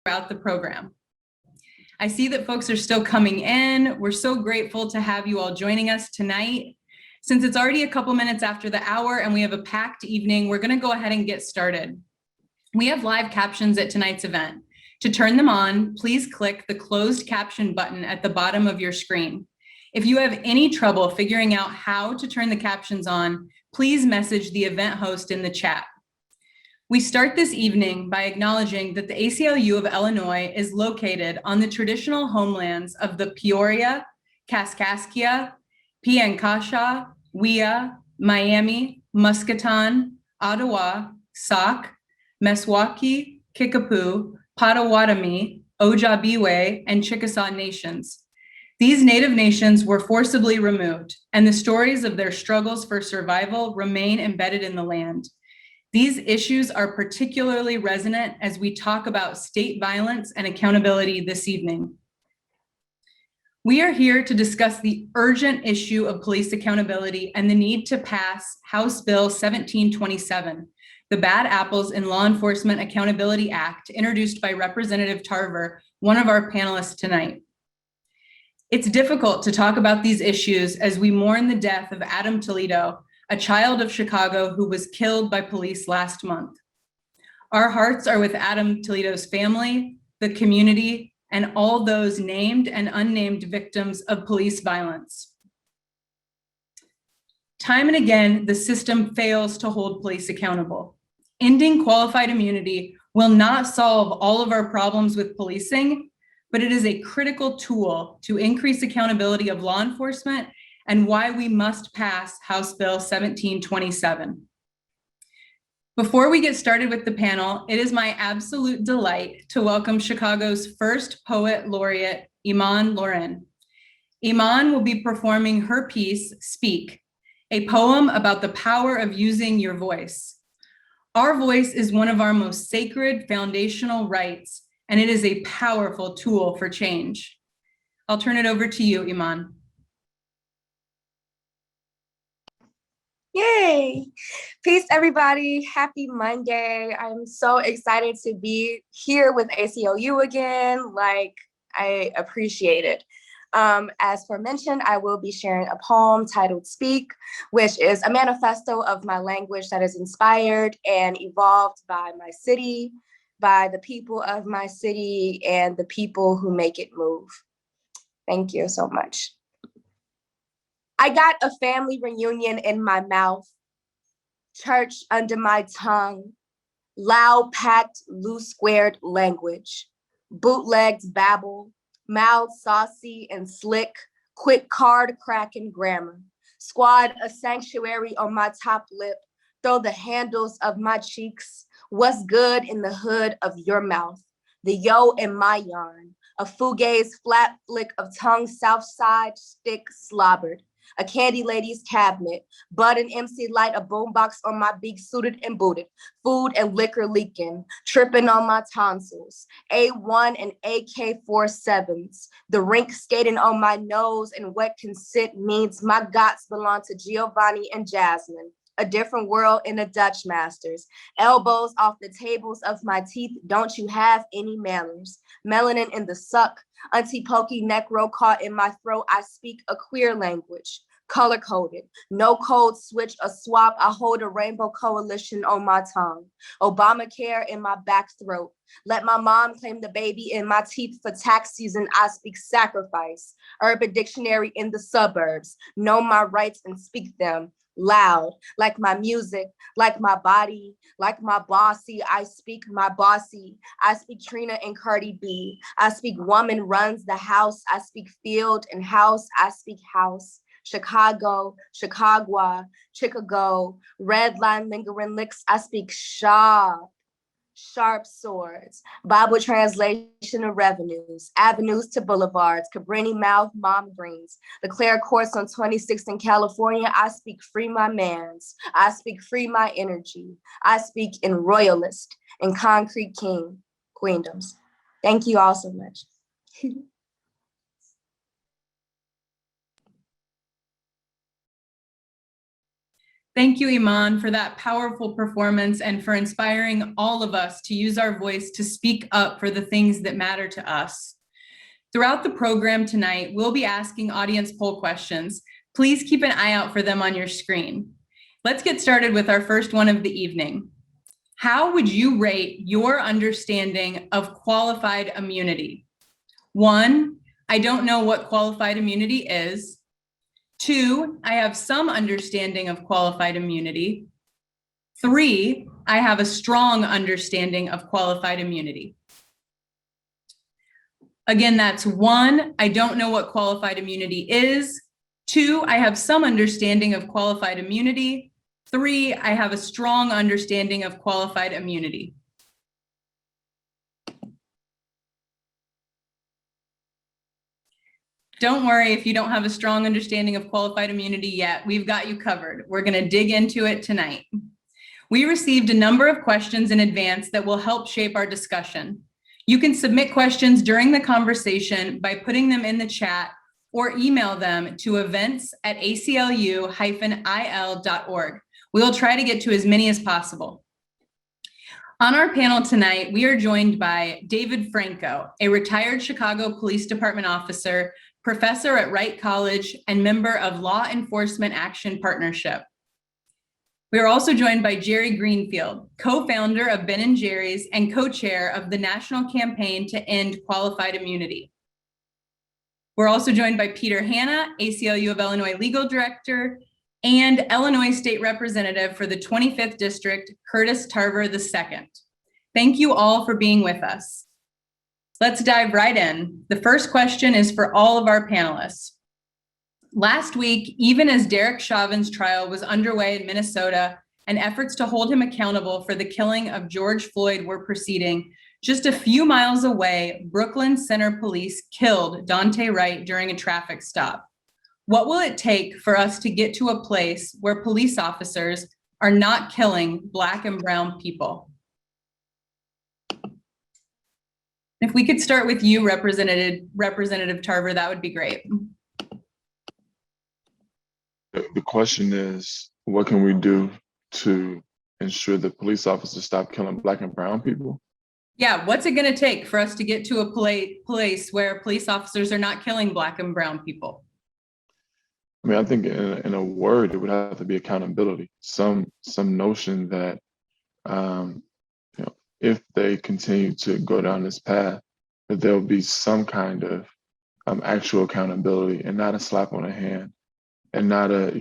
throughout the program. I see that folks are still coming in. We're so grateful to have you all joining us tonight. Since it's already a couple minutes after the hour and we have a packed evening, we're going to go ahead and get started. We have live captions at tonight's event. To turn them on, please click the closed caption button at the bottom of your screen. If you have any trouble figuring out how to turn the captions on, please message the event host in the chat. We start this evening by acknowledging that the ACLU of Illinois is located on the traditional homelands of the Peoria, Kaskaskia, Piankashaw, Wea, Miami, Muscatan, Ottawa, Sauk, Meskwaki, Kickapoo, Potawatomi, Ojibwe, and Chickasaw nations. These Native nations were forcibly removed, and the stories of their struggles for survival remain embedded in the land. These issues are particularly resonant as we talk about state violence and accountability this evening. We are here to discuss the urgent issue of police accountability and the need to pass House Bill 1727, the Bad Apples in Law Enforcement Accountability Act, introduced by Representative Tarver, one of our panelists tonight. It's difficult to talk about these issues as we mourn the death of Adam Toledo, a child of Chicago who was killed by police last month. Our hearts are with Adam Toledo's family, the community, and all those named and unnamed victims of police violence. Time and again, the system fails to hold police accountable. Ending qualified immunity will not solve all of our problems with policing, but it is a critical tool to increase accountability of law enforcement and why we must pass House Bill 1727. Before we get started with the panel, it is my absolute delight to welcome Chicago's first poet laureate, Emmalee Lauren. Emmalee will be performing her piece, Speak, a poem about the power of using your voice. Our voice is one of our most sacred foundational rights, and it is a powerful tool for change. I'll turn it over to you, Emmalee. Yay! Peace, everybody. Happy Monday. I'm so excited to be here with ACLU again. I appreciate it. As mentioned, I will be sharing a poem titled Speak, which is a manifesto of my language that is inspired and evolved by my city, by the people of my city, and the people who make it move. Thank you so much. I got a family reunion in my mouth, church under my tongue, loud, packed, loose squared language, bootlegged babble, mild, saucy, and slick, quick card cracking grammar, squad a sanctuary on my top lip, throw the handles of my cheeks, what's good in the hood of your mouth, the yo in my yarn, a fugaze flat flick of tongue south side stick slobbered, a candy lady's cabinet, bud and MC light, a boombox on my beak, suited and booted, food and liquor leaking, tripping on my tonsils, A1 and AK-47s, the rink skating on my nose, and wet can sit means my gots belong to Giovanni and Jasmine. A different world in a Dutch masters. Elbows off the tables of my teeth. Don't you have any manners? Melanin in the suck. Auntie Pokey neck row caught in my throat. I speak a queer language. Color coded. No code switch, a swap. I hold a rainbow coalition on my tongue. Obamacare in my back throat. Let my mom claim the baby in my teeth for tax season. I speak sacrifice. Urban dictionary in the suburbs. Know my rights and speak them. Loud, like my music, like my body, like my bossy. I speak my bossy. I speak Trina and Cardi B. I speak woman runs the house. I speak field and house. I speak house. Chicago, Chicago, Chicago, red line lingering licks. I speak sharp swords, Bible translation of revenues, avenues to boulevards, Cabrini mouth, mom greens, the Clare courts on 26th in California. I speak free my mans. I speak free my energy. I speak in royalist and concrete queendoms. Thank you all so much. Thank you, Iman, for that powerful performance and for inspiring all of us to use our voice to speak up for the things that matter to us. Throughout the program tonight, we'll be asking audience poll questions. Please keep an eye out for them on your screen. Let's get started with our first one of the evening. How would you rate your understanding of qualified immunity? 1, I don't know what qualified immunity is. 2, I have some understanding of qualified immunity. 3, I have a strong understanding of qualified immunity. Again, that's 1, I don't know what qualified immunity is. 2, I have some understanding of qualified immunity. 3, I have a strong understanding of qualified immunity. Don't worry if you don't have a strong understanding of qualified immunity yet. We've got you covered. We're going to dig into it tonight. We received a number of questions in advance that will help shape our discussion. You can submit questions during the conversation by putting them in the chat or email them to events@aclu-il.org. We'll try to get to as many as possible. On our panel tonight, we are joined by David Franco, a retired Chicago Police Department officer, professor at Wright College, and member of Law Enforcement Action Partnership. We are also joined by Jerry Greenfield, co-founder of Ben & Jerry's and co-chair of the National Campaign to End Qualified Immunity. We're also joined by Peter Hanna, ACLU of Illinois Legal Director, and Illinois State Representative for the 25th District, Curtis Tarver II. Thank you all for being with us. Let's dive right in. The first question is for all of our panelists. Last week, even as Derek Chauvin's trial was underway in Minnesota and efforts to hold him accountable for the killing of George Floyd were proceeding, just a few miles away, Brooklyn Center Police killed Daunte Wright during a traffic stop. What will it take for us to get to a place where police officers are not killing Black and brown people? If we could start with you, Representative Tarver, that would be great. The question is, what can we do to ensure that police officers stop killing Black and brown people? Yeah, what's it going to take for us to get to a place where police officers are not killing Black and brown people? I mean, I think in a word, it would have to be accountability. Some notion that if they continue to go down this path, that there'll be some kind of actual accountability and not a slap on the hand and not a,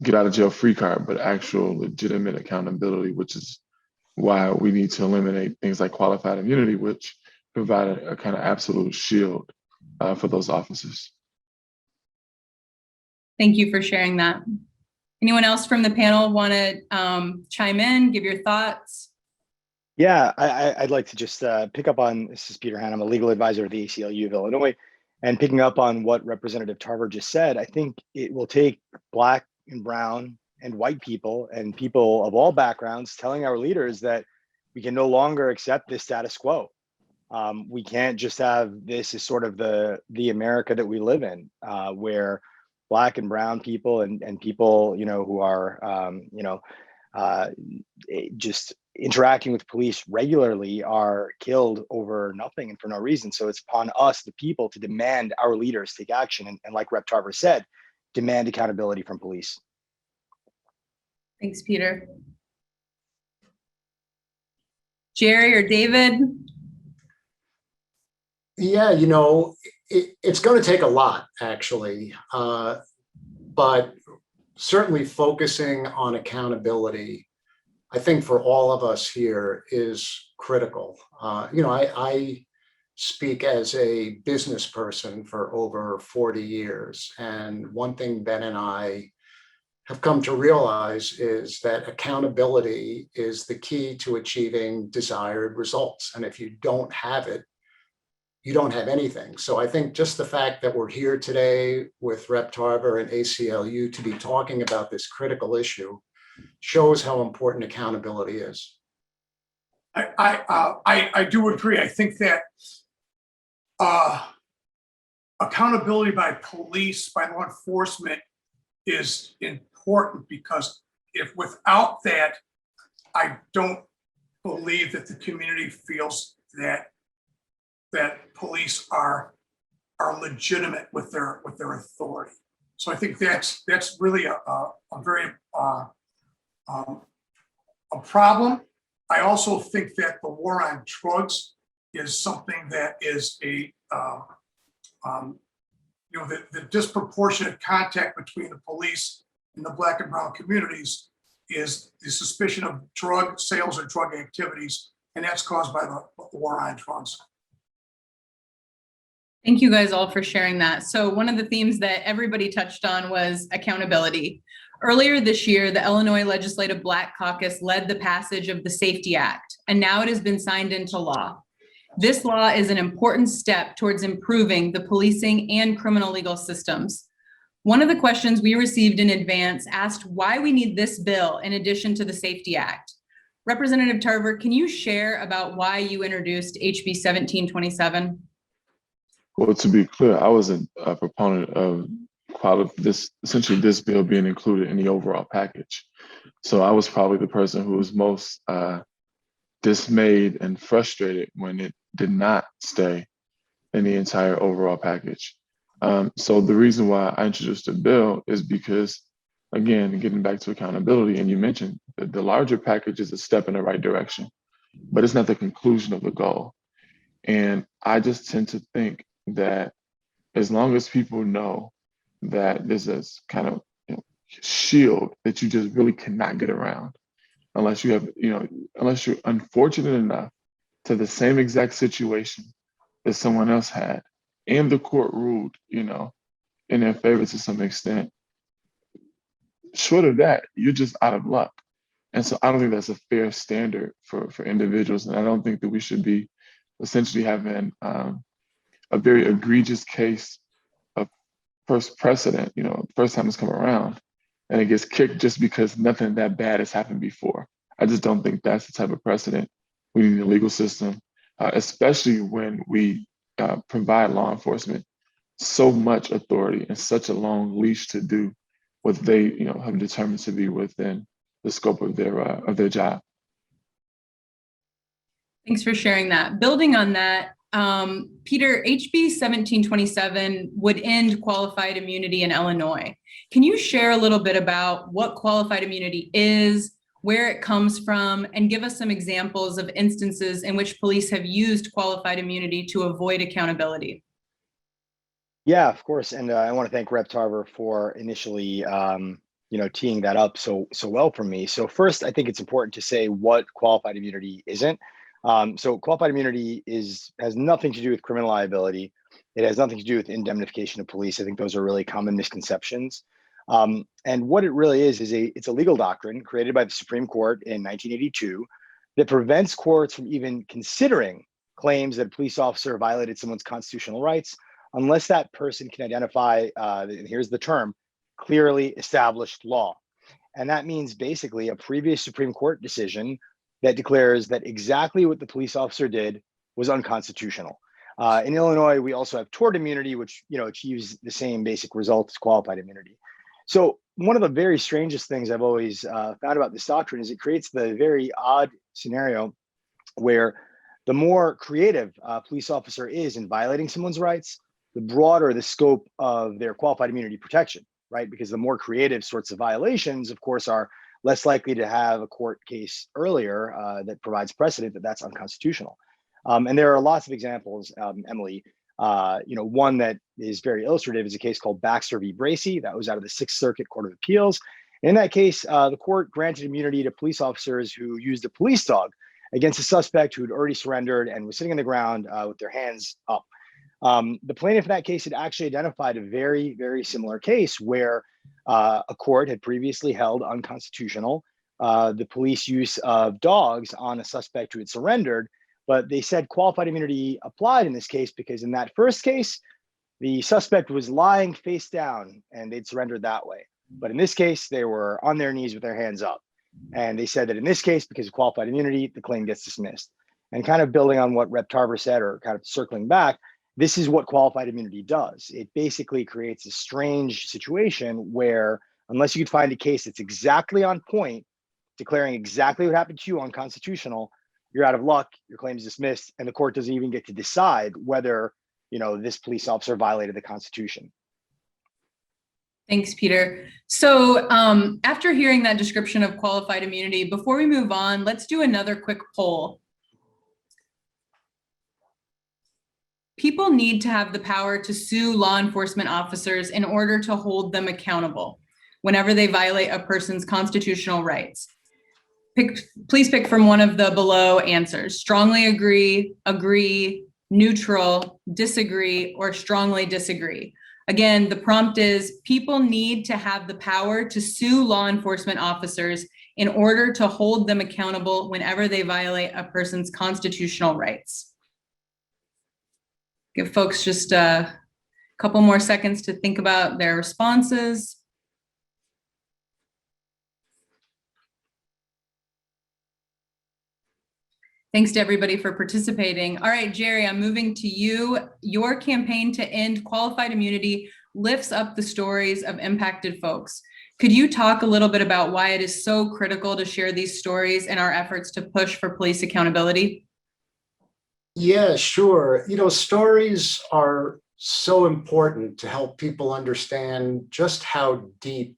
get out of jail free card, but actual legitimate accountability, which is why we need to eliminate things like qualified immunity, which provide a kind of absolute shield for those officers. Thank you for sharing that. Anyone else from the panel want to chime in, give your thoughts? Yeah, I'd like to just pick up on, this is Peter Hanna, I'm a legal advisor at the ACLU of Illinois, and picking up on what Representative Tarver just said, I think it will take Black and brown and white people and people of all backgrounds telling our leaders that we can no longer accept this status quo. We can't just have this as sort of the America that we live in, where Black and brown people and people, who are, just interacting with police regularly are killed over nothing and for no reason. So it's upon us, the people, to demand our leaders take action. And like Rep. Tarver said, demand accountability from police. Thanks, Peter. Jerry or David? Yeah, it's going to take a lot, actually, but certainly focusing on accountability, I think for all of us here is critical. I speak as a business person for over 40 years. And one thing Ben and I have come to realize is that accountability is the key to achieving desired results. And if you don't have it, you don't have anything. So I think just the fact that we're here today with Rep. Tarver and ACLU to be talking about this critical issue shows how important accountability is. I do agree. I think that accountability by police, by law enforcement, is important because if without that, I don't believe that the community feels that police are legitimate with their authority. So I think that's really a very a problem. I also think that the war on drugs is something that is a the disproportionate contact between the police and the Black and brown communities is the suspicion of drug sales or drug activities, and that's caused by the war on drugs. Thank you guys all for sharing that. So one of the themes that everybody touched on was accountability. Earlier this year, the Illinois Legislative Black Caucus led the passage of the SAFETY Act, and now it has been signed into law. This law is an important step towards improving the policing and criminal legal systems. One of the questions we received in advance asked why we need this bill in addition to the SAFETY Act. Representative Tarver, can you share about why you introduced HB 1727? Well, to be clear, I was a proponent of essentially this bill being included in the overall package. So I was probably the person who was most dismayed and frustrated when it did not stay in the entire overall package. So the reason why I introduced the bill is because, again, getting back to accountability, and you mentioned that the larger package is a step in the right direction, but it's not the conclusion of the goal. And I just tend to think that as long as people know that there's this kind of shield that you just really cannot get around, unless you have, unless you're unfortunate enough to the same exact situation that someone else had, and the court ruled, in their favor to some extent. Short of that, you're just out of luck. And so I don't think that's a fair standard for individuals. And I don't think that we should be essentially having a very egregious case of first precedent, first time it's come around, and it gets kicked just because nothing that bad has happened before. I just don't think that's the type of precedent we need in the legal system, especially when we provide law enforcement so much authority and such a long leash to do what they, have determined to be within the scope of their job. Thanks for sharing that. Building on that, Peter, HB 1727 would end qualified immunity in Illinois. Can you share a little bit about what qualified immunity is, where it comes from, and give us some examples of instances in which police have used qualified immunity to avoid accountability? Yeah, of course. And I want to thank Rep. Tarver for initially, teeing that up so well for me. So first, I think it's important to say what qualified immunity isn't. So qualified immunity has nothing to do with criminal liability. It has nothing to do with indemnification of police. I think those are really common misconceptions. And what it really is it's a legal doctrine created by the Supreme Court in 1982 that prevents courts from even considering claims that a police officer violated someone's constitutional rights unless that person can identify, and here's the term, clearly established law. And that means basically a previous Supreme Court decision that declares that exactly what the police officer did was unconstitutional. In Illinois, we also have tort immunity, which achieves the same basic result as qualified immunity. So one of the very strangest things I've always found about this doctrine is it creates the very odd scenario where the more creative a police officer is in violating someone's rights, the broader the scope of their qualified immunity protection, right? Because the more creative sorts of violations, of course, are less likely to have a court case earlier that provides precedent that that's unconstitutional. And there are lots of examples, Emmalee. One that is very illustrative is a case called Baxter V Bracy that was out of the Sixth Circuit Court of Appeals. In that case, the court granted immunity to police officers who used a police dog against a suspect who had already surrendered and was sitting on the ground with their hands up. The plaintiff in that case had actually identified a very, very similar case where a court had previously held unconstitutional the police use of dogs on a suspect who had surrendered, but they said qualified immunity applied in this case because in that first case, the suspect was lying face down and they'd surrendered that way. But in this case, they were on their knees with their hands up. And they said that in this case, because of qualified immunity, the claim gets dismissed. And kind of building on what Rep. Tarver said, or kind of circling back, this is what qualified immunity does. It basically creates a strange situation where unless you could find a case that's exactly on point, declaring exactly what happened to you unconstitutional, you're out of luck, your claim is dismissed, and the court doesn't even get to decide whether, this police officer violated the Constitution. Thanks, Peter. So after hearing that description of qualified immunity, before we move on, let's do another quick poll. People need to have the power to sue law enforcement officers in order to hold them accountable whenever they violate a person's constitutional rights. Please pick from one of the below answers: strongly agree, agree, neutral, disagree, or strongly disagree. Again, the prompt is people need to have the power to sue law enforcement officers in order to hold them accountable whenever they violate a person's constitutional rights. Give folks just a couple more seconds to think about their responses. Thanks to everybody for participating. All right, Jerry, I'm moving to you. Your campaign to end qualified immunity lifts up the stories of impacted folks. Could you talk a little bit about why it is so critical to share these stories in our efforts to push for police accountability? Yeah, sure. Stories are so important to help people understand just how deep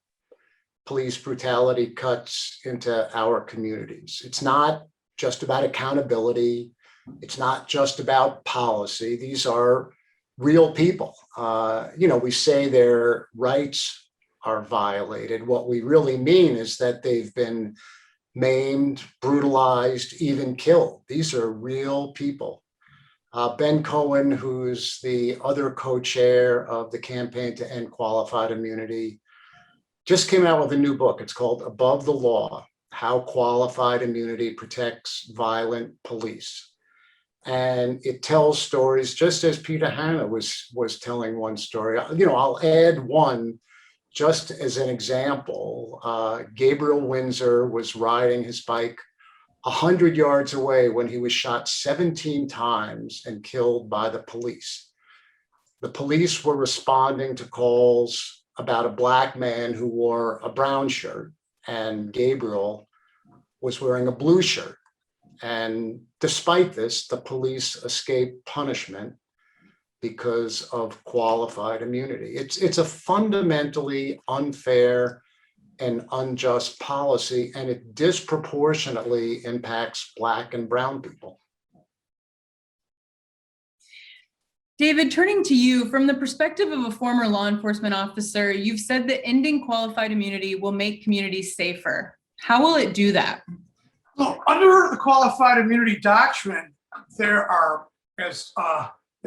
police brutality cuts into our communities. It's not just about accountability. It's not just about policy. These are real people. We say their rights are violated. What we really mean is that they've been maimed, brutalized, even killed. These are real people. Ben Cohen, who's the other co-chair of the campaign to end qualified immunity, just came out with a new book. It's called Above the Law: How Qualified Immunity Protects Violent Police. And it tells stories, just as Peter Hanna was telling one story. I'll add one just as an example. Gabriel Windsor was riding his bike 100 yards away when he was shot 17 times and killed by the police. The police were responding to calls about a Black man who wore a brown shirt, and Gabriel was wearing a blue shirt. And despite this, the police escaped punishment because of qualified immunity. It's a fundamentally unfair and unjust policy, and it disproportionately impacts Black and brown people. David, turning to you, from the perspective of a former law enforcement officer, you've said that ending qualified immunity will make communities safer. How will it do that? Well, under the qualified immunity doctrine, there are, as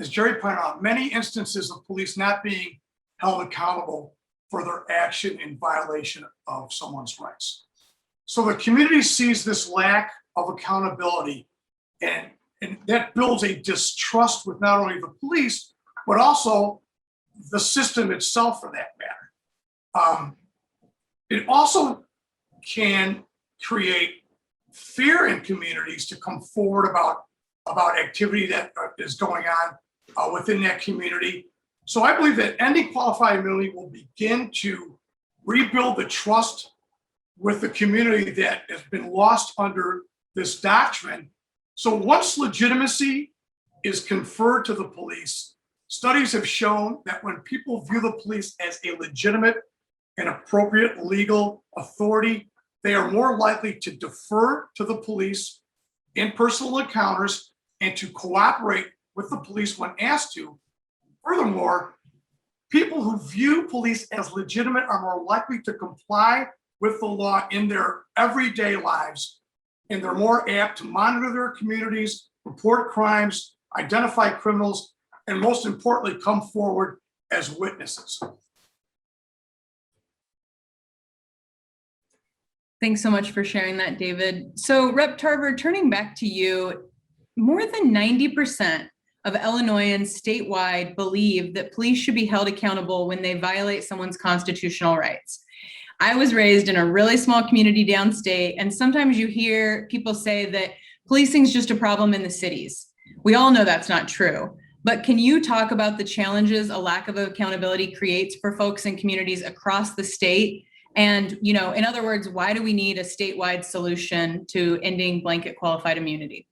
Jerry pointed out, many instances of police not being held accountable for their action in violation of someone's rights. So the community sees this lack of accountability, and that builds a distrust with not only the police, but also the system itself, for that matter. It also can create fear in communities to come forward about activity that is going on within that community. So I believe that ending qualified immunity will begin to rebuild the trust with the community that has been lost under this doctrine. So once legitimacy is conferred to the police, studies have shown that when people view the police as a legitimate and appropriate legal authority, they are more likely to defer to the police in personal encounters and to cooperate with the police when asked to. Furthermore, people who view police as legitimate are more likely to comply with the law in their everyday lives, and they're more apt to monitor their communities, report crimes, identify criminals, and most importantly, come forward as witnesses. Thanks so much for sharing that, David. So Rep. Tarver, turning back to you, more than 90% of Illinoisans statewide believe that police should be held accountable when they violate someone's constitutional rights. I was raised in a really small community downstate, and sometimes you hear people say that policing is just a problem in the cities. We all know that's not true, but can you talk about the challenges a lack of accountability creates for folks in communities across the state And, you know, in other words, why do we need a statewide solution to ending blanket qualified immunity?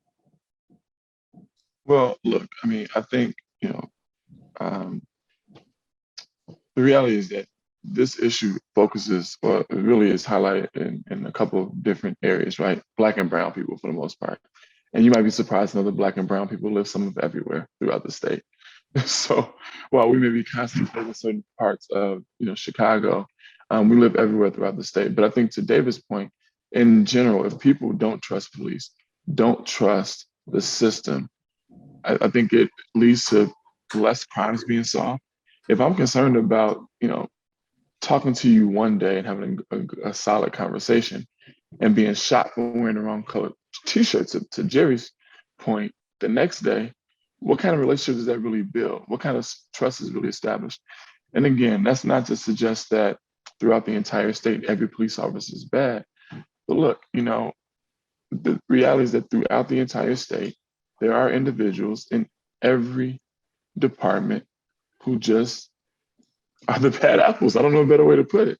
Well, look, I mean, I think, um, the reality is that this issue focuses, or it really is highlighted in a couple of different areas, right? Black and brown people for the most part. And you might be surprised to know that Black and brown people live some of everywhere throughout the state. So while we may be concentrated in certain parts of, Chicago, we live everywhere throughout the state. But I think to David's point, in general, if people don't trust police, don't trust the system, I think it leads to less crimes being solved. If I'm concerned about, talking to you one day and having a solid conversation and being shot for wearing the wrong color t-shirt, to Jerry's point, the next day, what kind of relationship does that really build? What kind of trust is really established? And again, that's not to suggest that throughout the entire state, every police officer is bad. But look, the reality is that throughout the entire state, there are individuals in every department who just are the bad apples. I don't know a better way to put it.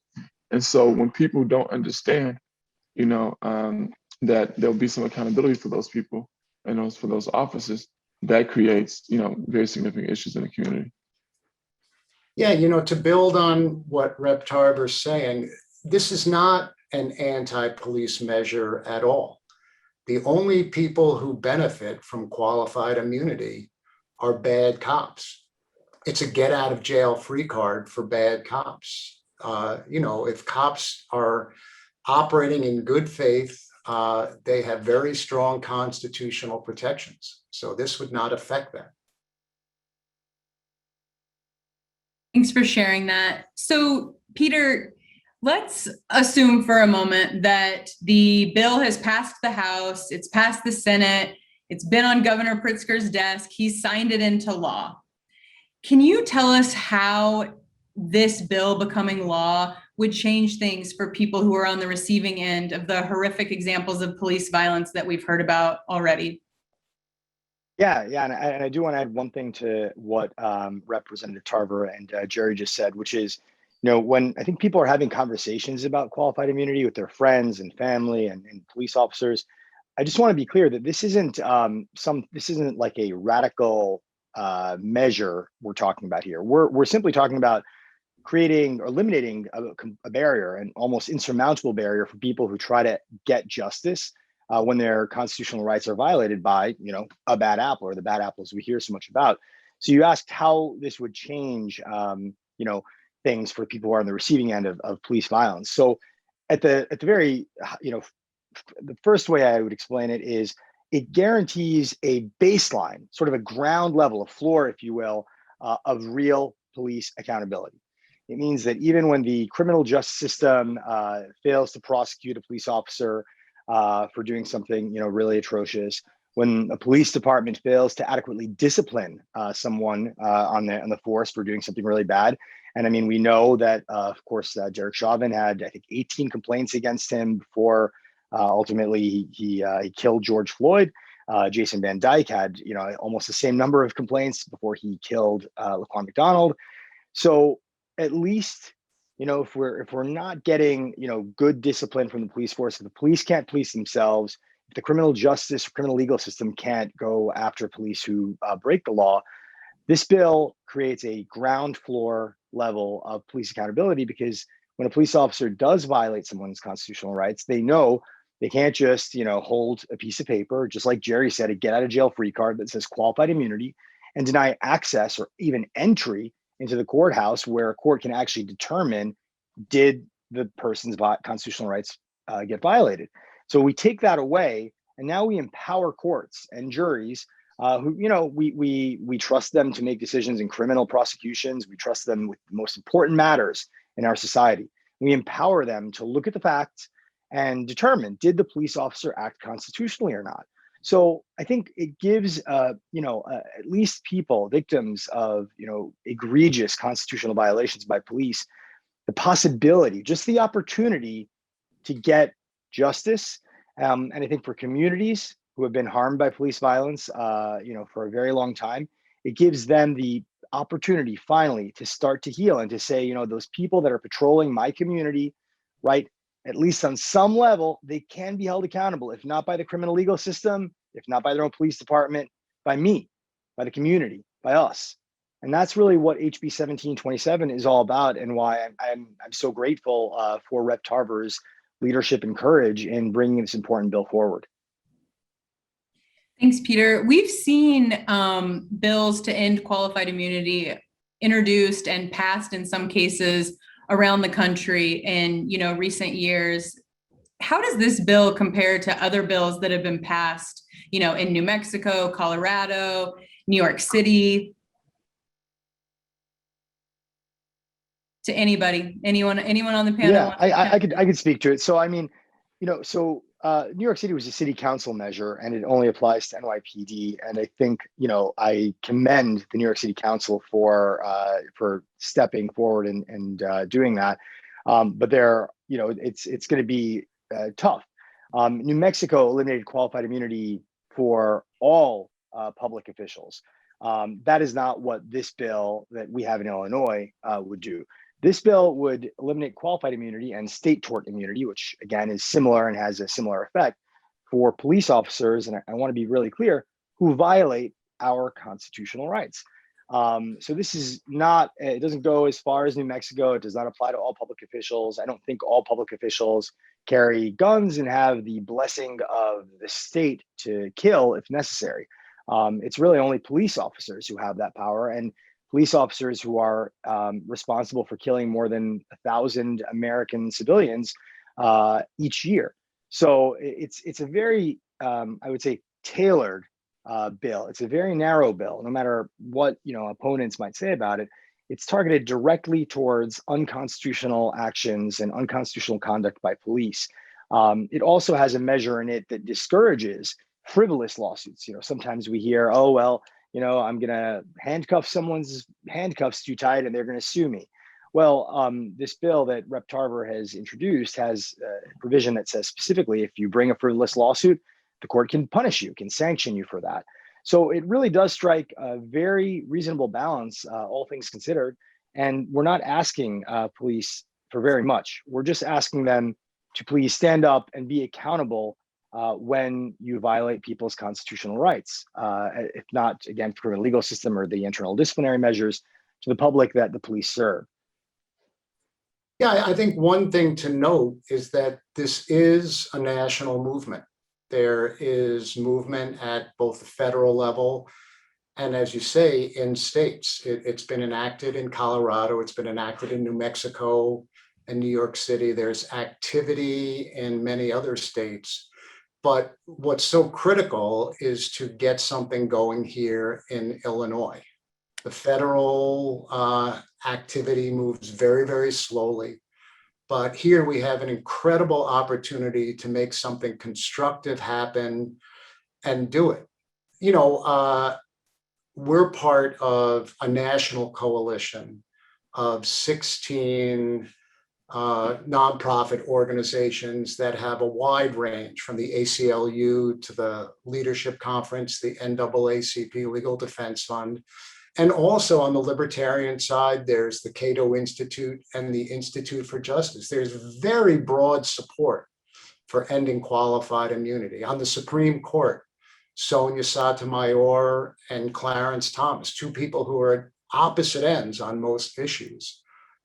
And so when people don't understand, that there'll be some accountability for those people and for those officers, that creates, very significant issues in the community. Yeah, to build on what Rep. Tarver's saying, this is not an anti-police measure at all. The only people who benefit from qualified immunity are bad cops. It's a get out of jail free card for bad cops. If cops are operating in good faith, they have very strong constitutional protections. So this would not affect that. Thanks for sharing that. So, Peter, let's assume for a moment that the bill has passed the House, it's passed the Senate, it's been on Governor Pritzker's desk, he's signed it into law. Can you tell us how this bill becoming law would change things for people who are on the receiving end of the horrific examples of police violence that we've heard about already? Yeah, and I do want to add one thing to what Representative Tarver and Jerry just said, which is, when I think people are having conversations about qualified immunity with their friends and family and police officers, I just want to be clear that this isn't this isn't like a radical measure we're talking about here. We're simply talking about creating or eliminating a barrier, an almost insurmountable barrier for people who try to get justice when their constitutional rights are violated by, a bad apple or the bad apples we hear so much about. So you asked how this would change, things for people who are on the receiving end of police violence. So at the very, the first way I would explain it is it guarantees a baseline, sort of a ground level, a floor, if you will, of real police accountability. It means that even when the criminal justice system fails to prosecute a police officer for doing something, really atrocious, when a police department fails to adequately discipline someone on the force for doing something really bad. And I mean, we know that, of course, Derek Chauvin had, I think, 18 complaints against him before ultimately he killed George Floyd. Jason Van Dyke had, almost the same number of complaints before he killed Laquan McDonald. So at least, if we're not getting, good discipline from the police force, if the police can't police themselves, if the criminal justice, criminal legal system can't go after police who break the law, this bill creates a ground floor level of police accountability, because when a police officer does violate someone's constitutional rights, they know they can't just, hold a piece of paper, just like Jerry said, a get out of jail free card that says qualified immunity, and deny access or even entry into the courthouse where a court can actually determine, did the person's constitutional rights get violated? So we take that away, and now we empower courts and juries who, we trust them to make decisions in criminal prosecutions. We trust them with the most important matters in our society. We empower them to look at the facts and determine, did the police officer act constitutionally or not? So I think it gives, at least people, victims of, egregious constitutional violations by police, the possibility, just the opportunity to get justice. And I think for communities who have been harmed by police violence, for a very long time, it gives them the opportunity finally to start to heal and to say, those people that are patrolling my community right? At least on some level, they can be held accountable, if not by the criminal legal system, if not by their own police department, by me, by the community, by us. And that's really what HB 1727 is all about, and why I'm so grateful for Rep. Tarver's leadership and courage in bringing this important bill forward. Thanks, Peter. We've seen bills to end qualified immunity introduced and passed in some cases around the country in recent years. How does this bill compare to other bills that have been passed, in New Mexico, Colorado, New York City? To anybody, anyone on the panel? Yeah, I could speak to it. So I mean, New York City was a city council measure, and it only applies to NYPD. And I think I commend the New York City Council for stepping forward and doing that. But it's going to be tough. New Mexico eliminated qualified immunity for all public officials. That is not what this bill that we have in Illinois would do. This bill would eliminate qualified immunity and state tort immunity, which again is similar and has a similar effect for police officers. And I want to be really clear, who violate our constitutional rights. So this is not, it doesn't go as far as New Mexico. It does not apply to all public officials. I don't think all public officials carry guns and have the blessing of the state to kill if necessary. It's really only police officers who have that power, and police officers who are responsible for killing more than 1,000 American civilians each year. So it's a very, I would say, tailored bill. It's a very narrow bill. No matter what opponents might say about it, it's targeted directly towards unconstitutional actions and unconstitutional conduct by police. It also has a measure in it that discourages frivolous lawsuits. Sometimes we hear, oh, well, I'm going to handcuff someone's handcuffs too tight and they're going to sue me. Well, this bill that Rep. Tarver has introduced has a provision that says specifically, if you bring a frivolous lawsuit, the court can punish you, can sanction you for that. So it really does strike a very reasonable balance, all things considered. And we're not asking police for very much. We're just asking them to please stand up and be accountable when you violate people's constitutional rights, if not, again, through a legal system or the internal disciplinary measures to the public that the police serve. Yeah, I think one thing to note is that this is a national movement. There is movement at both the federal level and, as you say, in states. It's been enacted in Colorado, it's been enacted in New Mexico and New York City. There's activity in many other states. But what's so critical is to get something going here in Illinois. The federal activity moves very, very slowly. But here we have an incredible opportunity to make something constructive happen and do it. We're part of a national coalition of 16 nonprofit organizations that have a wide range, from the ACLU to the Leadership Conference, the NAACP Legal Defense Fund. And also on the libertarian side, there's the Cato Institute and the Institute for Justice. There's very broad support for ending qualified immunity. On the Supreme Court, Sonia Sotomayor and Clarence Thomas, two people who are at opposite ends on most issues,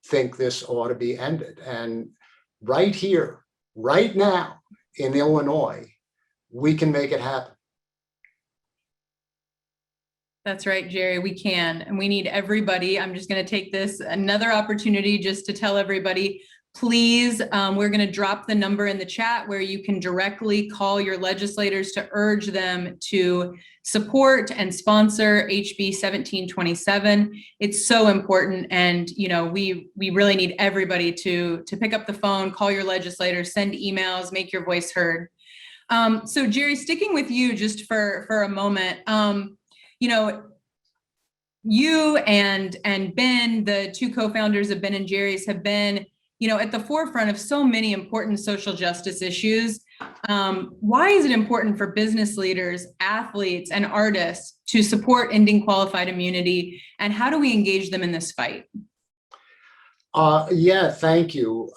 think this ought to be ended. And right here, right now in Illinois, we can make it happen. That's right, Jerry, we can. And we need everybody. I'm just going to take this another opportunity just to tell everybody, please, we're going to drop the number in the chat where you can directly call your legislators to urge them to support and sponsor HB 1727. It's so important. And, we really need everybody to pick up the phone, call your legislators, send emails, make your voice heard. So Jerry, sticking with you just for a moment, you and Ben, the two co-founders of Ben and Jerry's, have been, at the forefront of so many important social justice issues. Why is it important for business leaders, athletes, and artists to support ending qualified immunity? And how do we engage them in this fight? Yeah, thank you.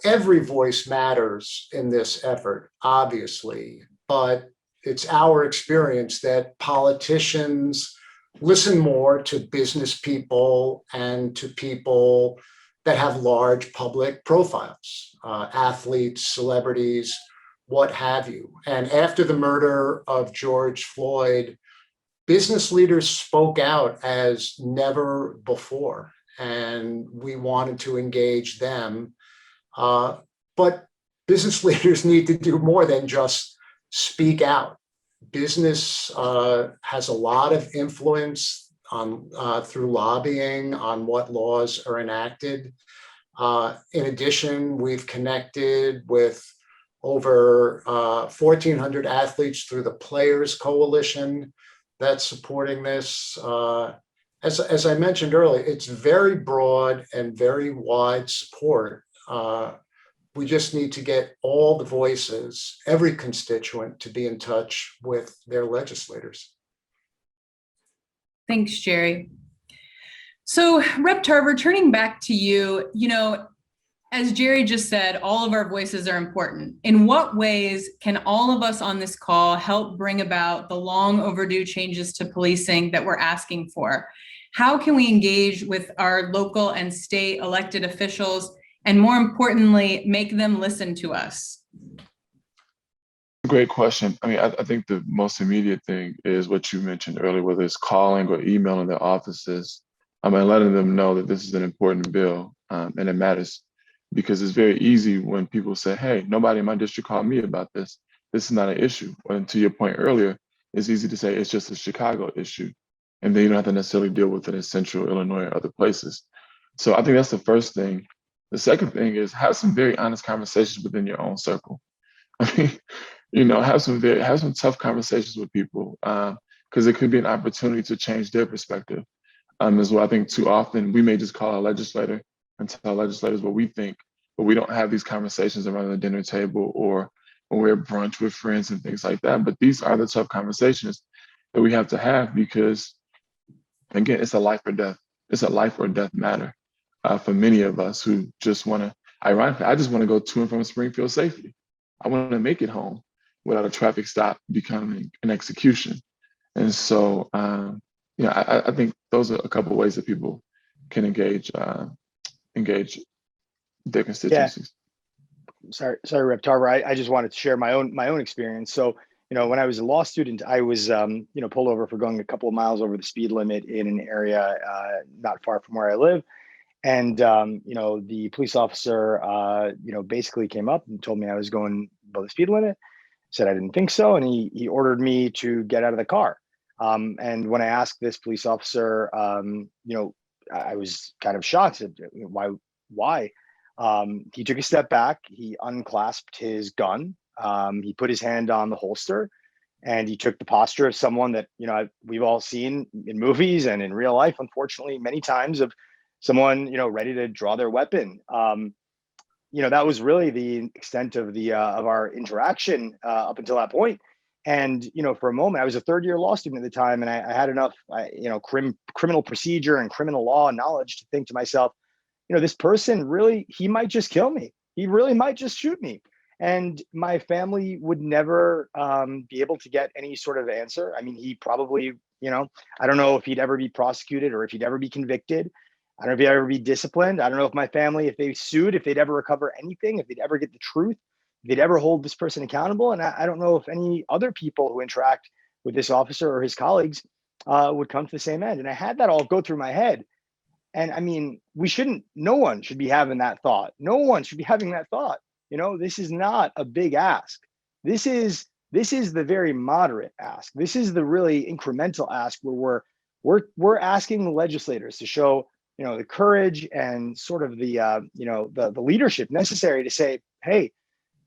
Every voice matters in this effort, obviously, but it's our experience that politicians listen more to business people and to people that have large public profiles, athletes, celebrities, what have you. And after the murder of George Floyd, business leaders spoke out as never before, and we wanted to engage them. But business leaders need to do more than just speak out. Business has a lot of influence on through lobbying on what laws are enacted. In addition, we've connected with over 1,400 athletes through the Players Coalition that's supporting this. As I mentioned earlier, it's very broad and very wide support. We just need to get all the voices, every constituent, to be in touch with their legislators. Thanks, Jerry. So Rep. Tarver, turning back to you, as Jerry just said, all of our voices are important. In what ways can all of us on this call help bring about the long overdue changes to policing that we're asking for? How can we engage with our local and state elected officials, and more importantly, make them listen to us? Great question. I mean, I think the most immediate thing is what you mentioned earlier, whether it's calling or emailing their offices, and letting them know that this is an important bill and it matters. Because it's very easy when people say, hey, nobody in my district called me about this. This is not an issue. And to your point earlier, it's easy to say it's just a Chicago issue. And then you don't have to necessarily deal with it in Central Illinois or other places. So I think that's the first thing. The second thing is have some very honest conversations within your own circle. I mean, have some tough conversations with people because it could be an opportunity to change their perspective. As well, I think too often we may just call a legislator and tell legislators what we think, but we don't have these conversations around the dinner table or when we're at brunch with friends and things like that. But these are the tough conversations that we have to have because, again, it's a life or death. It's a life or death matter for many of us who just want to, ironically, I just want to go to and from Springfield safely. I want to make it home without a traffic stop becoming an execution. And so, I think those are a couple of ways that people can engage their constituencies. Yeah. Sorry, Rep. Tarver. I just wanted to share my own experience. So, when I was a law student, I was, pulled over for going a couple of miles over the speed limit in an area not far from where I live. And, the police officer, basically came up and told me I was going above the speed limit. Said I didn't think so. And he ordered me to get out of the car. And when I asked this police officer, I was kind of shocked. Said, why? He took a step back. He unclasped his gun. He put his hand on the holster, and he took the posture of someone that we've all seen in movies and in real life, unfortunately, many times, of someone ready to draw their weapon. That was really the extent of of our interaction up until that point. And for a moment, I was a third-year law student at the time, and I had enough criminal procedure and criminal law knowledge to think to myself, this person really, he might just kill me. He really might just shoot me. And my family would never be able to get any sort of answer. I mean, he probably, I don't know if he'd ever be prosecuted or if he'd ever be convicted. I don't know if he'd ever be disciplined. I don't know if my family, if they sued, if they'd ever recover anything, if they'd ever get the truth, if they'd ever hold this person accountable. And I don't know if any other people who interact with this officer or his colleagues would come to the same end. And I had that all go through my head. And I mean, no one should be having that thought. No one should be having that thought. This is not a big ask. This is the very moderate ask. This is the really incremental ask where we're asking the legislators to show, the courage and sort of the leadership necessary to say, hey,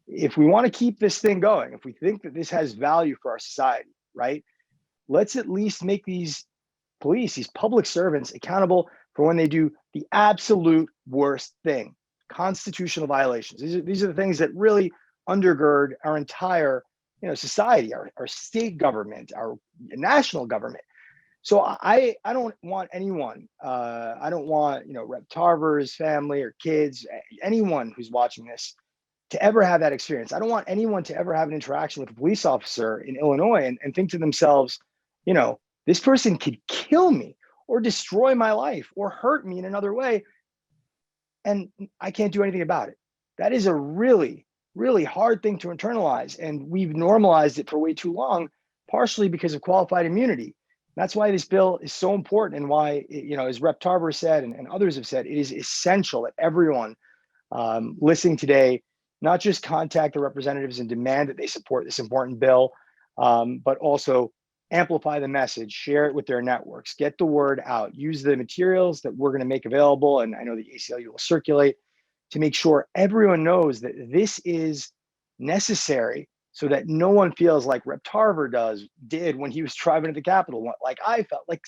if we want to keep this thing going, if we think that this has value for our society, right? Let's at least make these police, these public servants, accountable for when they do the absolute worst thing, constitutional violations. These are the things that really undergird our entire, society, our state government, our national government. So I don't want anyone, I don't want, Rep. Tarver's family or kids, anyone who's watching this to ever have that experience. I don't want anyone to ever have an interaction with a police officer in Illinois and think to themselves, this person could kill me or destroy my life or hurt me in another way, and I can't do anything about it. That is a really, really hard thing to internalize. And we've normalized it for way too long, partially because of qualified immunity. That's why this bill is so important, and why, as Rep. Tarver said, and others have said, it is essential that everyone listening today not just contact the representatives and demand that they support this important bill, but also amplify the message, share it with their networks, get the word out, use the materials that we're going to make available, and I know the ACLU will circulate, to make sure everyone knows that this is necessary, so that no one feels like Rep. Tarver did when he was driving to the Capitol, like I felt, like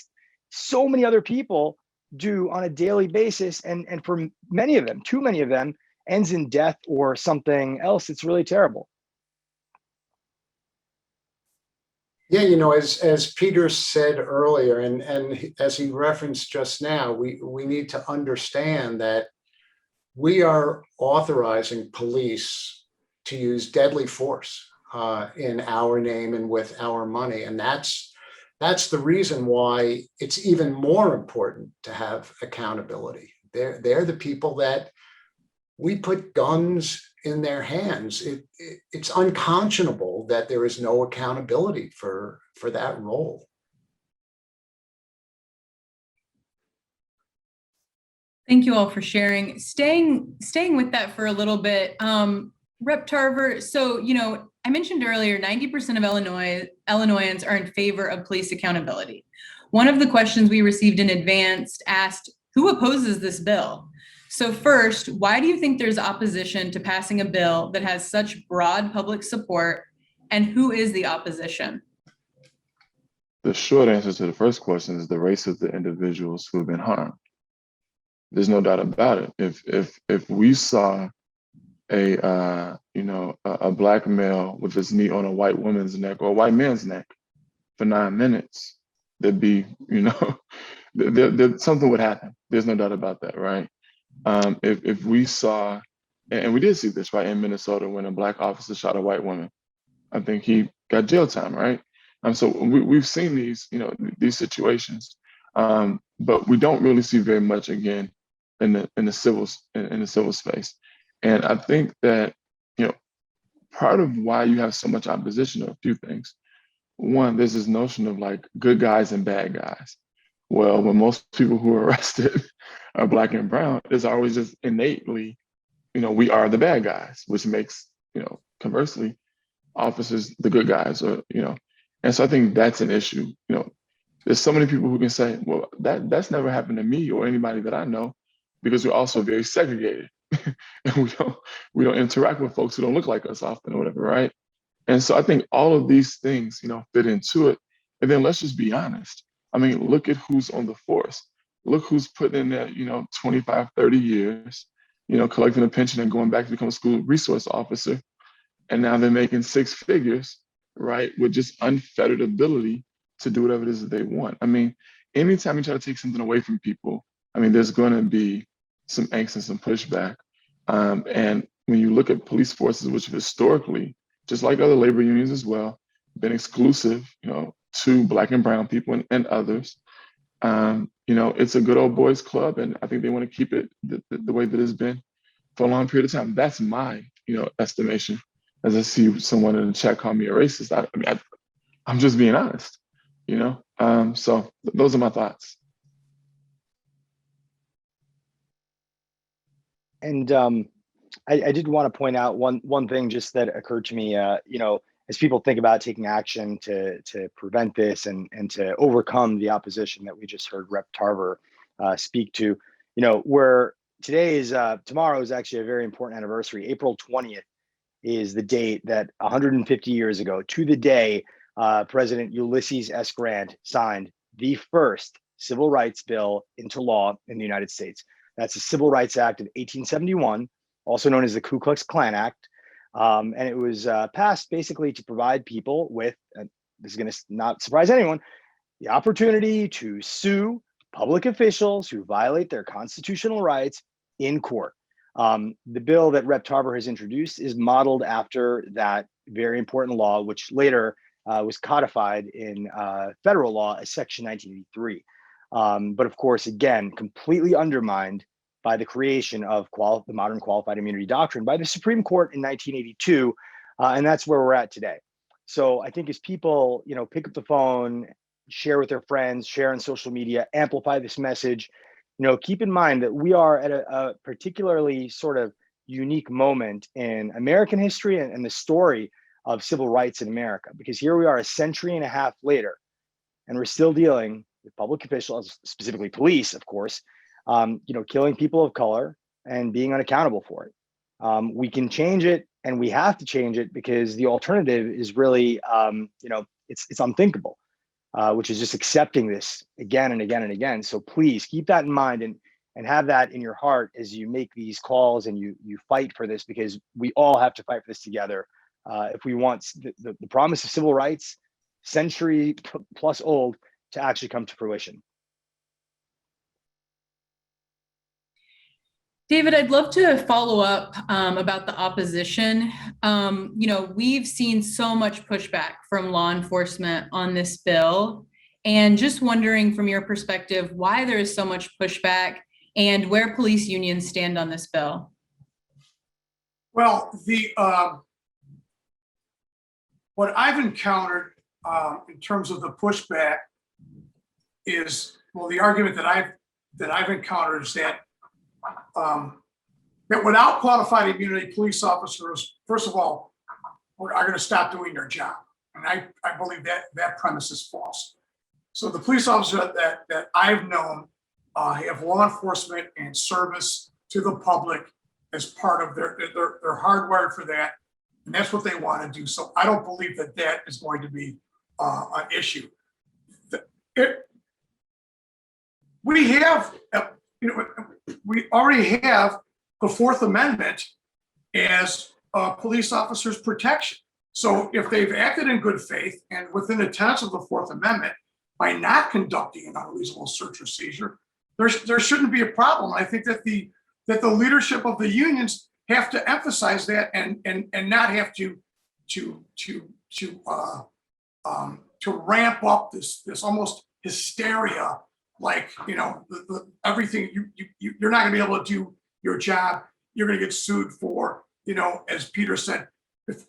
so many other people do on a daily basis. And for many of them, too many of them, ends in death or something else. It's really terrible. Yeah, as Peter said earlier, and as he referenced just now, we need to understand that we are authorizing police to use deadly force in our name and with our money. And that's the reason why it's even more important to have accountability. They're the people that we put guns in their hands. It's unconscionable that there is no accountability for that role. Thank you all for sharing. Staying with that for a little bit, Rep. Tarver, so, I mentioned earlier, 90% of Illinoisans are in favor of police accountability. One of the questions we received in advance asked, who opposes this bill? So first, why do you think there's opposition to passing a bill that has such broad public support, and who is the opposition? The short answer to the first question is the race of the individuals who have been harmed. There's no doubt about it. If we saw a black male with his knee on a white woman's neck or a white man's neck for 9 minutes, there'd be, something would happen. There's no doubt about that, right? If we saw, and we did see this, right, in Minnesota when a black officer shot a white woman, I think he got jail time, right? So we've seen these situations, but we don't really see very much again in the civil space. And I think that part of why you have so much opposition are a few things. One, there's this notion of like good guys and bad guys. Well, when most people who are arrested are black and brown, it's always just innately, we are the bad guys, which makes, conversely, officers the good guys, or, and so I think that's an issue. There's so many people who can say, well, that's never happened to me or anybody that I know, because we're also very segregated. And we don't interact with folks who don't look like us often or whatever, right? And so I think all of these things, fit into it. And then let's just be honest. I mean, look at who's on the force. Look who's putting in there, 25, 30 years, collecting a pension and going back to become a school resource officer. And now they're making 6 figures, right? With just unfettered ability to do whatever it is that they want. I mean, anytime you try to take something away from people, there's going to be some angst and some pushback. And when you look at police forces, which have historically, just like other labor unions as well, been exclusive, to Black and brown people and others, it's a good old boys club, and I think they want to keep it the way that it's been for a long period of time. That's my, estimation. As I see someone in the chat call me a racist, I'm just being honest, So those are my thoughts. And I did want to point out one thing just that occurred to me, as people think about taking action to prevent this and to overcome the opposition that we just heard Rep. Tarver speak to, where tomorrow is actually a very important anniversary. April 20th is the date that 150 years ago to the day, President Ulysses S. Grant signed the first civil rights bill into law in the United States. That's the Civil Rights Act of 1871, also known as the Ku Klux Klan Act. And it was passed basically to provide people with, this is going to not surprise anyone, the opportunity to sue public officials who violate their constitutional rights in court. The bill that Rep. Tarver has introduced is modeled after that very important law, which later was codified in federal law as Section 1983. But of course, again, completely undermined by the creation of the modern qualified immunity doctrine by the Supreme Court in 1982, and that's where we're at today. So I think as people, pick up the phone, share with their friends, share on social media, amplify this message, keep in mind that we are at a particularly sort of unique moment in American history and the story of civil rights in America, because here we are a century and a half later, and we're still dealing with public officials, specifically police, of course, killing people of color and being unaccountable for it. We can change it, and we have to change it, because the alternative is really, it's unthinkable, which is just accepting this again and again and again. So please keep that in mind and have that in your heart as you make these calls and you fight for this, because we all have to fight for this together if we want the promise of civil rights, century plus old, to actually come to fruition. David, I'd love to follow up about the opposition. We've seen so much pushback from law enforcement on this bill, and just wondering from your perspective why there is so much pushback and where police unions stand on this bill. Well, what I've encountered in terms of the pushback is, the argument that I've encountered is that without qualified immunity, police officers, first of all, are going to stop doing their job. And I believe that premise is false. So the police officers that I've known have law enforcement and service to the public as part of they're hardwired for that. And that's what they want to do. So I don't believe that is going to be an issue. We already have the Fourth Amendment as police officers' protection. So if they've acted in good faith and within the tenets of the Fourth Amendment by not conducting an unreasonable search or seizure, there shouldn't be a problem. I think that the leadership of the unions have to emphasize that and not have to ramp up this almost hysteria, like everything you're not going to be able to do your job. You're going to get sued for, as Peter said, if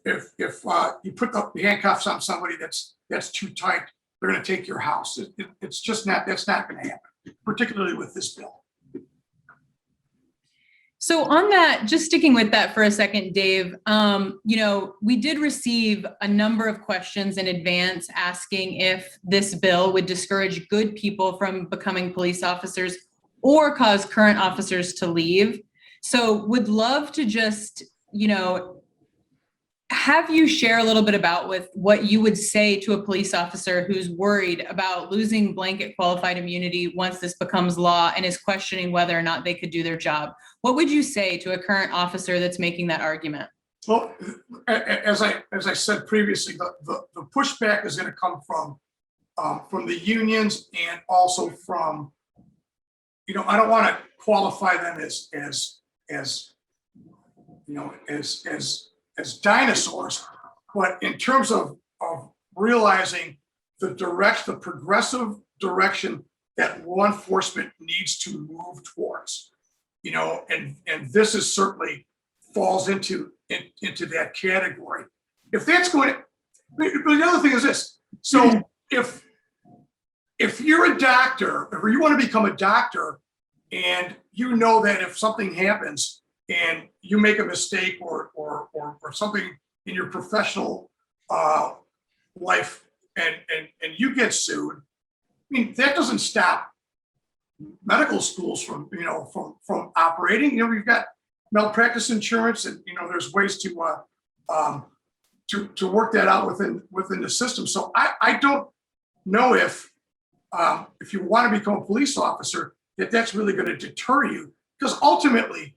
you put the handcuffs on somebody that's too tight, they're going to take your house. It's just that's not going to happen, particularly with this bill. So on that, just sticking with that for a second, Dave, we did receive a number of questions in advance asking if this bill would discourage good people from becoming police officers or cause current officers to leave. So would love to just, have you share a little bit about with what you would say to a police officer who's worried about losing blanket qualified immunity once this becomes law and is questioning whether or not they could do their job. What would you say to a current officer that's making that argument? Well, as I said previously, the pushback is going to come from the unions and also from, I don't want to qualify them as dinosaurs, but in terms of realizing the progressive direction that law enforcement needs to move towards, and this is certainly falls into that category. If that's going to, but the other thing is this. So if you're a doctor, or you want to become a doctor, and you know that if something happens and you make a mistake or something in your professional life and you get sued, that doesn't stop medical schools from operating. We've got malpractice insurance, and there's ways to work that out within the system. So I don't know if you want to become a police officer, that's really going to deter you, because ultimately,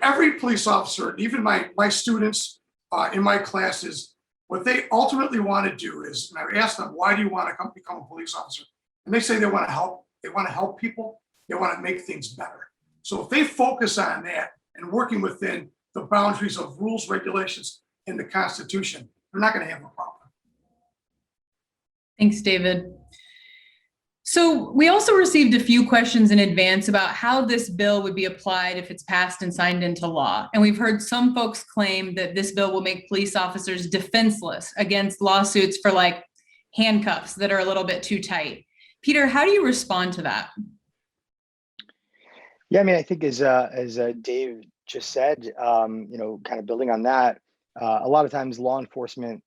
every police officer, even my students in my classes, What they ultimately want to do is, and I asked them, why do you want to become a police officer? And they say they want to help. They want to help people. They want to make things better. So if they focus on that and working within the boundaries of rules, regulations, and the Constitution, they're not going to have a problem. Thanks, David. So we also received a few questions in advance about how this bill would be applied if it's passed and signed into law. And we've heard some folks claim that this bill will make police officers defenseless against lawsuits for like handcuffs that are a little bit too tight. Peter, how do you respond to that? Yeah, I mean, I think as Dave just said, kind of building on that, a lot of times law enforcement,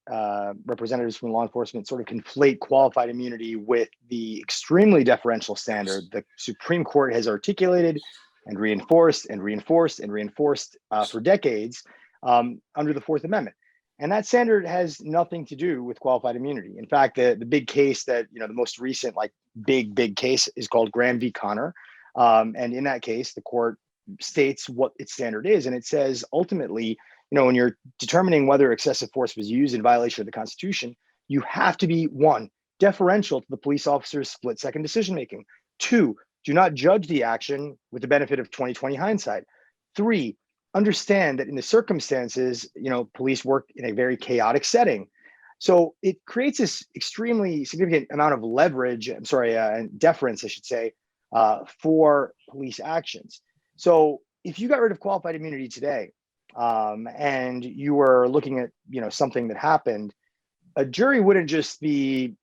representatives from law enforcement sort of conflate qualified immunity with the extremely deferential standard the Supreme Court has articulated and reinforced and reinforced and reinforced for decades under the Fourth Amendment. And that standard has nothing to do with qualified immunity. In fact, the big case that, the most recent, like big case is called Graham v. Connor. And in that case, the court states what its standard is. And it says, ultimately, when you're determining whether excessive force was used in violation of the Constitution, you have to be, 1, deferential to the police officer's split-second decision-making. 2, do not judge the action with the benefit of 20/20 hindsight. 3, understand that in the circumstances, police work in a very chaotic setting. So it creates this extremely significant amount of leverage, and deference, I should say, for police actions. So if you got rid of qualified immunity today, and you were looking at, something that happened, a jury wouldn't just be,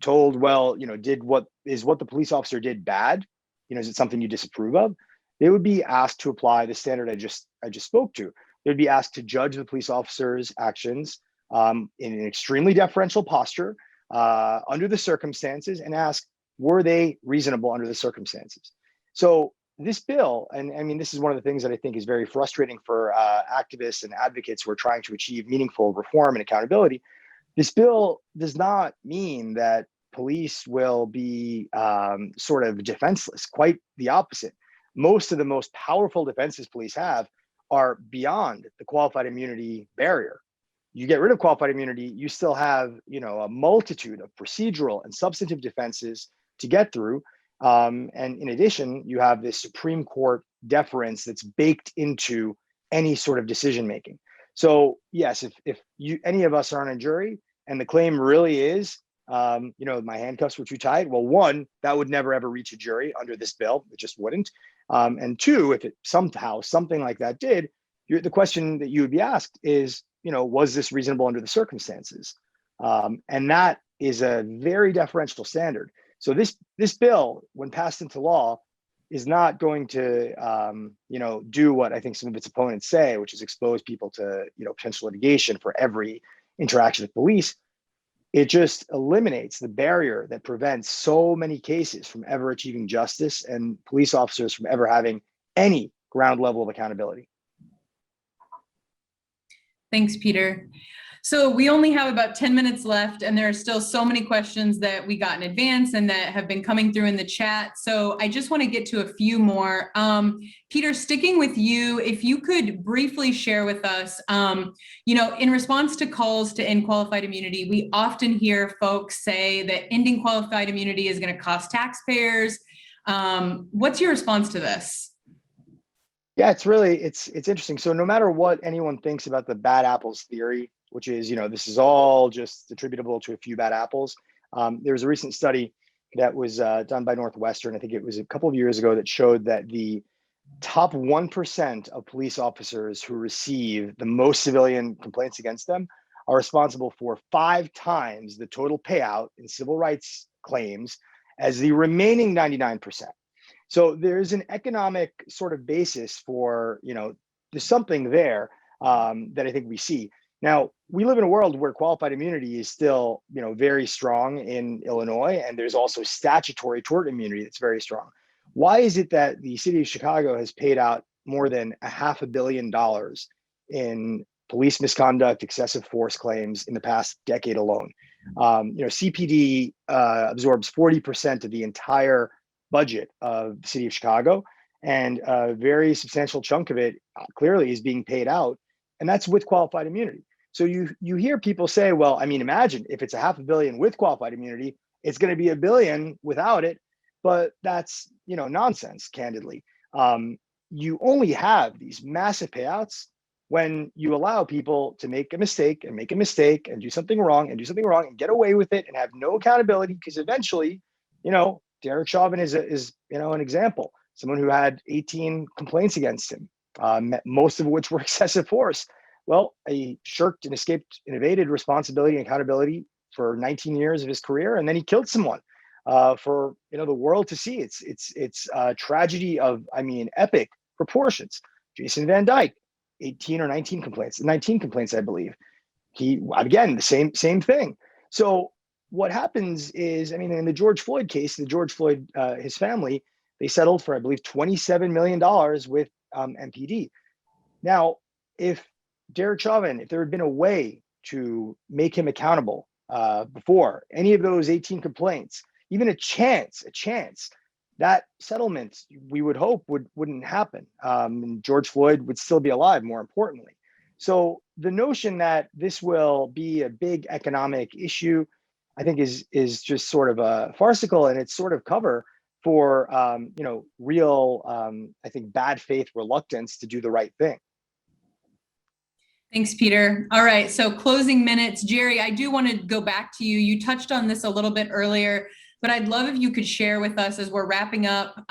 told, well, did what the police officer did bad? Is it something you disapprove of? They would be asked to apply the standard I just spoke to. They'd be asked to judge the police officer's actions in an extremely deferential posture under the circumstances and ask, were they reasonable under the circumstances? So this bill, and I mean, this is one of the things that I think is very frustrating for activists and advocates who are trying to achieve meaningful reform and accountability. This bill does not mean that police will be sort of defenseless. Quite the opposite. Most of the most powerful defenses police have are beyond the qualified immunity barrier. You get rid of qualified immunity, you still have, a multitude of procedural and substantive defenses to get through. And in addition, you have this Supreme Court deference that's baked into any sort of decision making. So yes, if any of us are on a jury and the claim really is, my handcuffs were too tight, well, 1, that would never ever reach a jury under this bill. It just wouldn't. And 2, if it somehow something like that did, the question that you would be asked is, was this reasonable under the circumstances? And that is a very deferential standard. So this bill, when passed into law, is not going to, do what I think some of its opponents say, which is expose people to, potential litigation for every interaction with police. It just eliminates the barrier that prevents so many cases from ever achieving justice and police officers from ever having any ground level of accountability. Thanks, Peter. So we only have about 10 minutes left, and there are still so many questions that we got in advance and that have been coming through in the chat. So I just want to get to a few more. Peter, sticking with you, if you could briefly share with us, in response to calls to end qualified immunity, we often hear folks say that ending qualified immunity is going to cost taxpayers. What's your response to this? Yeah, it's interesting. So no matter what anyone thinks about the bad apples theory, which is, this is all just attributable to a few bad apples. There was a recent study that was done by Northwestern, I think it was a couple of years ago, that showed that the top 1% of police officers who receive the most civilian complaints against them are responsible for 5 times the total payout in civil rights claims as the remaining 99%. So there's an economic sort of basis for, there's something there that I think we see. Now, we live in a world where qualified immunity is still, very strong in Illinois, and there's also statutory tort immunity that's very strong. Why is it that the city of Chicago has paid out more than $500 million in police misconduct, excessive force claims in the past decade alone? CPD absorbs 40% of the entire budget of the city of Chicago, and a very substantial chunk of it clearly is being paid out, and that's with qualified immunity. So you hear people say, well, I mean, imagine if it's $500 million with qualified immunity, it's going to be $1 billion without it. But that's, nonsense, candidly. You only have these massive payouts when you allow people to make a mistake and do something wrong and get away with it and have no accountability, because eventually, Derek Chauvin is an example, someone who had 18 complaints against him, most of which were excessive force. Well, he shirked and escaped and evaded responsibility and accountability for 19 years of his career, and then he killed someone for the world to see. It's a tragedy of, epic proportions. Jason Van Dyke, 18 or 19 complaints, I believe. He, again, the same thing. So what happens is, in the George Floyd case, his family, they settled for, I believe, $27 million with MPD. Now, if Derek Chauvin, if there had been a way to make him accountable before any of those 18 complaints, even a chance, that settlement, we would hope, wouldn't happen. And George Floyd would still be alive, more importantly. So the notion that this will be a big economic issue, I think is just sort of farcical, and it's sort of cover for real, I think, bad faith reluctance to do the right thing. Thanks, Peter. All right, so closing minutes. Jerry, I do want to go back to you. You touched on this a little bit earlier, but I'd love if you could share with us as we're wrapping up,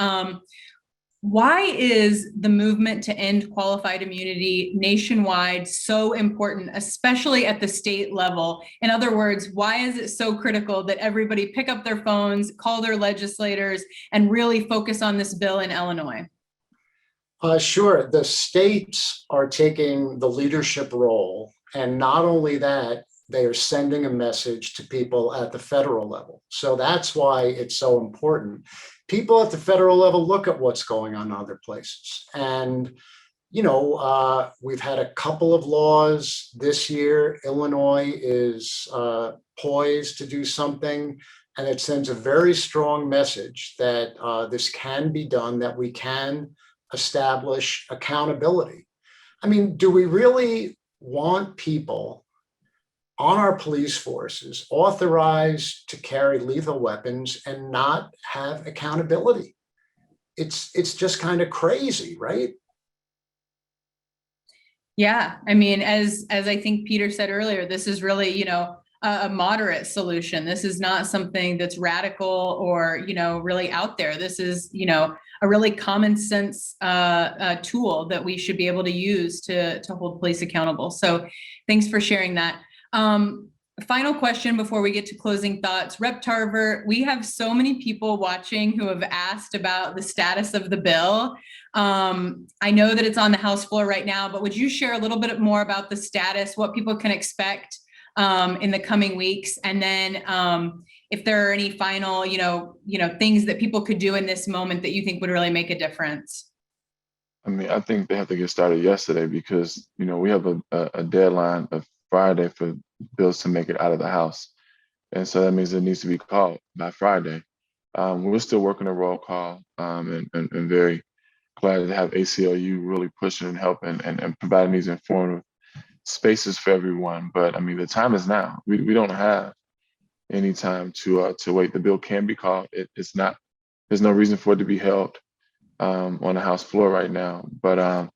why is the movement to end qualified immunity nationwide so important, especially at the state level? In other words, why is it so critical that everybody pick up their phones, call their legislators, and really focus on this bill in Illinois? Sure. The states are taking the leadership role, and not only that, they are sending a message to people at the federal level. So that's why it's so important. People at the federal level look at what's going on in other places. And, we've had a couple of laws this year. Illinois is poised to do something, and it sends a very strong message that this can be done, that we can establish accountability. Do we really want people on our police forces authorized to carry lethal weapons and not have accountability? It's just kind of crazy, right? Yeah, as I think Peter said earlier, this is really, a moderate solution. This is not something that's radical or, really out there. This is, a really common sense tool that we should be able to use to hold police accountable. So thanks for sharing that. Final question before we get to closing thoughts. Rep. Tarver, we have so many people watching who have asked about the status of the bill. I know that it's on the House floor right now, but would you share a little bit more about the status, what people can expect in the coming weeks? And then if there are any final, things that people could do in this moment that you think would really make a difference? I think they have to get started yesterday, because, we have a deadline of Friday for bills to make it out of the House. And so that means it needs to be called by Friday. We're still working a roll call, and very glad to have ACLU really pushing and helping and providing these informative spaces for everyone. But the time is now. We don't have any time to wait. The bill can be called. It's not. There's no reason for it to be held on the House floor right now. But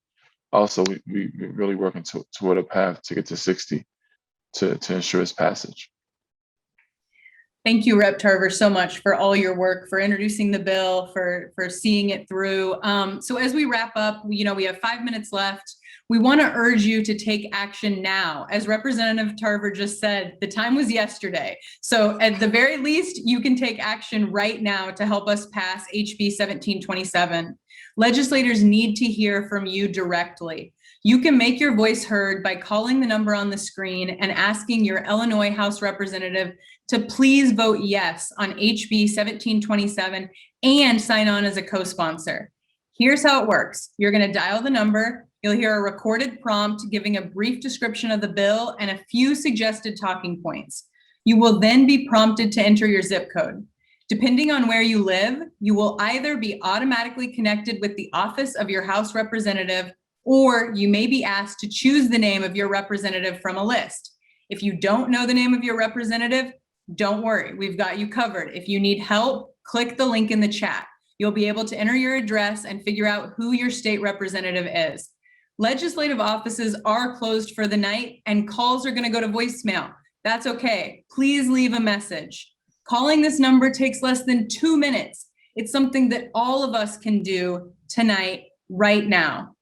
also, we're really working toward a path to get to 60 to ensure its passage. Thank you, Rep. Tarver, so much for all your work, for introducing the bill, for seeing it through. So as we wrap up, we have 5 minutes left. We want to urge you to take action now. As Representative Tarver just said, the time was yesterday. So at the very least, you can take action right now to help us pass HB 1727. Legislators need to hear from you directly. You can make your voice heard by calling the number on the screen and asking your Illinois House representative to please vote yes on HB 1727 and sign on as a co-sponsor. Here's how it works. You're going to dial the number. You'll hear a recorded prompt giving a brief description of the bill and a few suggested talking points. You will then be prompted to enter your zip code. Depending on where you live, you will either be automatically connected with the office of your House representative or you may be asked to choose the name of your representative from a list. If you don't know the name of your representative, don't worry, we've got you covered. If you need help, click the link in the chat. You'll be able to enter your address and figure out who your state representative is. Legislative offices are closed for the night and calls are going to go to voicemail. That's okay. Please leave a message. Calling this number takes less than 2 minutes. It's something that all of us can do tonight, right now.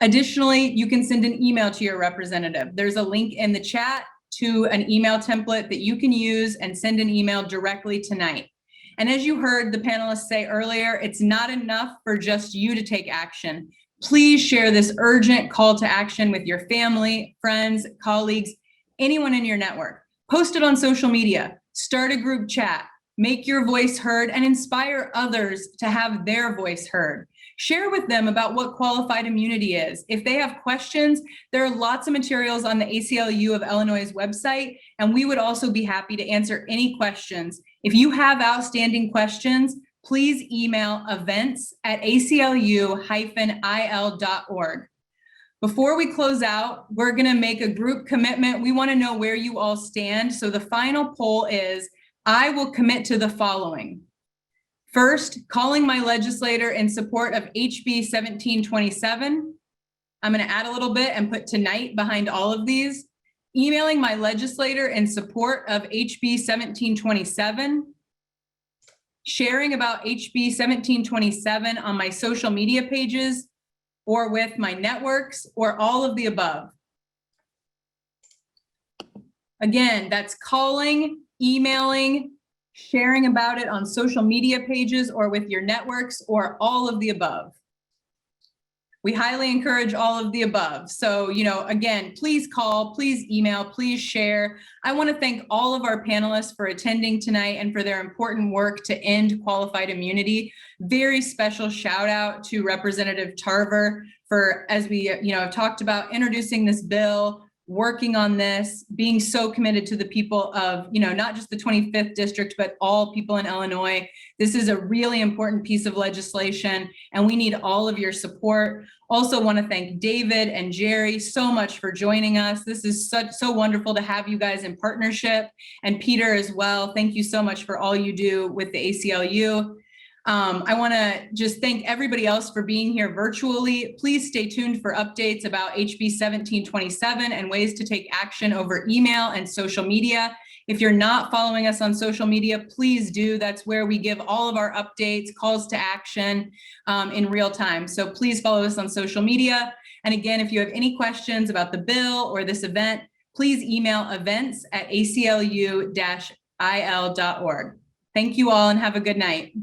Additionally, you can send an email to your representative. There's a link in the chat to an email template that you can use and send an email directly tonight. And as you heard the panelists say earlier, it's not enough for just you to take action. Please share this urgent call to action with your family, friends, colleagues, anyone in your network. Post it on social media, start a group chat, make your voice heard, and inspire others to have their voice heard. Share with them about what qualified immunity is. If they have questions, there are lots of materials on the ACLU of Illinois' website, and we would also be happy to answer any questions. If you have outstanding questions, please email events@aclu-il.org. Before we close out, we're going to make a group commitment. We want to know where you all stand. So the final poll is, I will commit to the following. First, calling my legislator in support of HB 1727. I'm going to add a little bit and put tonight behind all of these. Emailing my legislator in support of HB 1727. Sharing about HB 1727 on my social media pages or with my networks, or all of the above. Again, that's calling, emailing, sharing about it on social media pages or with your networks, or all of the above. We highly encourage all of the above. So, again, please call, please email, please share. I want to thank all of our panelists for attending tonight and for their important work to end qualified immunity. Very special shout out to Representative Tarver for, as we have talked about, introducing this bill, working on this, being so committed to the people of, not just the 25th district, but all people in Illinois. This is a really important piece of legislation, and we need all of your support. Also want to thank David and Jerry so much for joining us. This is so wonderful to have you guys in partnership, and Peter as well. Thank you so much for all you do with the ACLU. I want to just thank everybody else for being here virtually. Please stay tuned for updates about HB 1727 and ways to take action over email and social media. If you're not following us on social media, please do. That's where we give all of our updates, calls to action in real time. So please follow us on social media. And again, if you have any questions about the bill or this event, please email events@aclu-il.org. Thank you all and have a good night.